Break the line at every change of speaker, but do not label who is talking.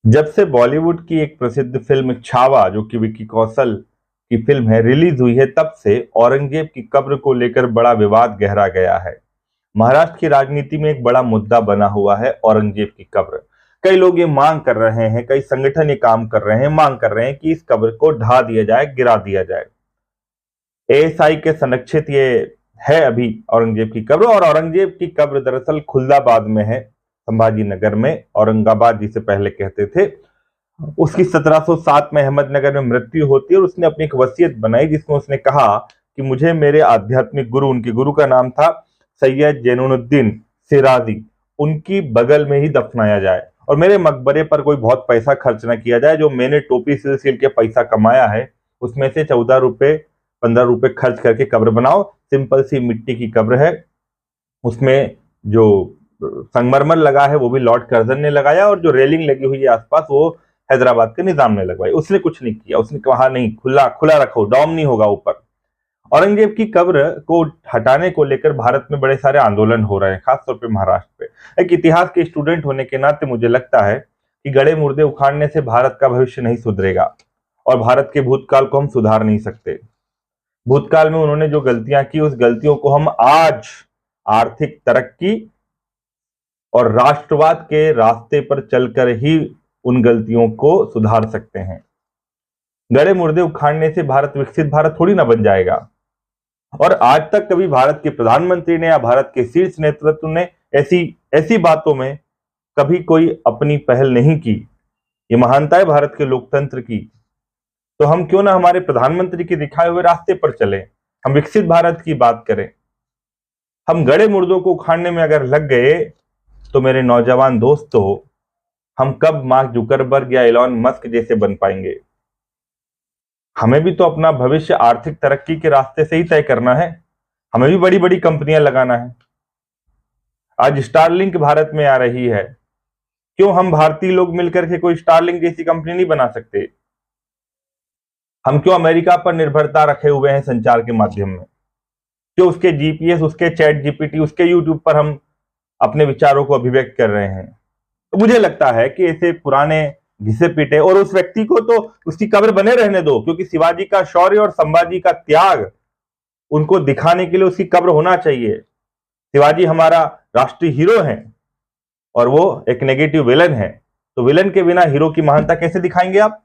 जब से बॉलीवुड की एक प्रसिद्ध फिल्म छावा, जो कि विक्की कौशल की फिल्म है, रिलीज हुई है, तब से औरंगजेब की कब्र को लेकर बड़ा विवाद गहरा गया है। महाराष्ट्र की राजनीति में एक बड़ा मुद्दा बना हुआ है औरंगजेब की कब्र। कई लोग ये मांग कर रहे हैं, कई संगठन ये काम कर रहे हैं, मांग कर रहे हैं कि इस कब्र को ढा दिया जाए, गिरा दिया जाए। एएसआई के संरक्षित ये है अभी औरंगजेब की कब्र। और औरंगजेब की कब्र दरअसल खुलदाबाद में है, संभाजी नगर में, औरंगाबाद जिसे पहले कहते थे। उसकी 1707 में अहमदनगर में मृत्यु होती है और उसने अपनी एक वसीयत बनाई, जिसमें उसने कहा कि मुझे मेरे आध्यात्मिक गुरु, उनके गुरु का नाम था सैयद जैनुद्दीन सिराजी, उनकी बगल में ही दफनाया जाए और मेरे मकबरे पर कोई बहुत पैसा खर्च ना किया जाए। जो मैंने टोपी सिल सिल के पैसा कमाया है, उसमें से 14 रुपए 15 रुपए खर्च करके कब्र बनाओ। सिंपल सी मिट्टी की कब्र है, उसमें जो संगमरमर लगा है वो भी लॉर्ड कर्जन ने लगाया, और जो रेलिंग लगी हुई है आसपास वो हैदराबाद के निजाम ने लगवाई। उसने कुछ नहीं किया, उसने कहा नहीं, खुला खुला रखो, डॉम नहीं होगा ऊपर। औरंगजेब की कब्र को हटाने को लेकर भारत में बड़े सारे आंदोलन हो रहे हैं, खासतौर पे महाराष्ट्र पे। एक इतिहास के स्टूडेंट होने के नाते मुझे लगता है कि गड़े मुर्दे उखाड़ने से भारत का भविष्य नहीं सुधरेगा और भारत के भूतकाल को हम सुधार नहीं सकते। भूतकाल में उन्होंने जो गलतियां की, उस गलतियों को हम आज आर्थिक तरक्की और राष्ट्रवाद के रास्ते पर चलकर ही उन गलतियों को सुधार सकते हैं। गड़े मुर्दे उखाड़ने से भारत विकसित भारत थोड़ी ना बन जाएगा। और आज तक कभी भारत के प्रधानमंत्री ने या भारत के शीर्ष नेतृत्व ने ऐसी ऐसी बातों में कभी कोई अपनी पहल नहीं की। ये महानता है भारत के लोकतंत्र की। तो हम क्यों ना हमारे प्रधानमंत्री के दिखाए हुए रास्ते पर चलें, हम विकसित भारत की बात करें। हम गड़े मुर्दों को उखाड़ने में अगर लग गए तो मेरे नौजवान दोस्तों, हम कब मार्क जुकरबर्ग या एलॉन मस्क जैसे बन पाएंगे? हमें भी तो अपना भविष्य आर्थिक तरक्की के रास्ते से ही तय करना है। हमें भी बड़ी बड़ी कंपनियां लगाना है। आज स्टारलिंक भारत में आ रही है, क्यों हम भारतीय लोग मिलकर के कोई स्टारलिंक जैसी कंपनी नहीं बना सकते? हम क्यों अमेरिका पर निर्भरता रखे हुए हैं संचार के माध्यम में? क्यों उसके जीपीएस, उसके चैट जीपीटी, उसके यूट्यूब पर हम अपने विचारों को अभिव्यक्त कर रहे हैं? तो मुझे लगता है कि ऐसे पुराने घिसे पीटे, और उस व्यक्ति को तो उसकी कब्र बने रहने दो, क्योंकि शिवाजी का शौर्य और संभाजी का त्याग उनको दिखाने के लिए उसकी कब्र होना चाहिए। शिवाजी हमारा राष्ट्रीय हीरो है और वो एक नेगेटिव विलन है, तो विलन के बिना हीरो की महानता कैसे दिखाएंगे आप?